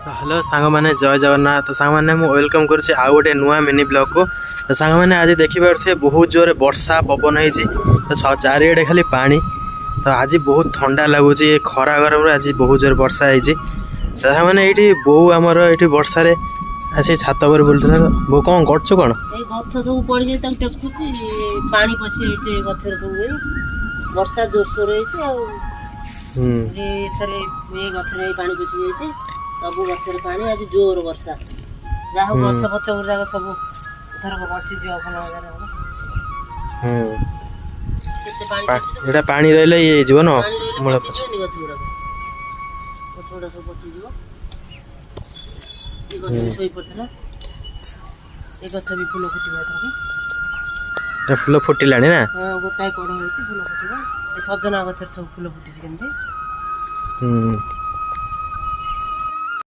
Hello सांग मैंने जय जगन्नाथ। तो सांग मैंने वेलकम करुच्ची आउ गोटे नुआ मिनी ब्लॉग को। तो सांग मैंने आज देखिपे बहुत जोर वर्षा पवन होती तो चारिड़े खाली पानी। तो आज बहुत ठंडा लगुच खरा गरम आज बहुत जोर वर्षा होती। तो सांग मैंने ये बो आमर ये वर्षा आसी छात पर बुलूला। तो बो कौन कर कौन गछ सब पड़ जाए टेकुची पानी पशि गचर सब वर्षा जोरसोर गचर पानी पशि जाइए सब गचर पानी आज जोर वर्षा जहाँ गछ पछ गुराक सब एथरक बचिज ये पानी रही ये जीवन मूल गछ गुड़ा सब बचिज गछ शोई पड़ता ये गछ भी फूल फुटा फूल फुटिला ना। हाँ गोटाए कड़ हो फूल फुटा सजना गचर सब फूल फुटी केमती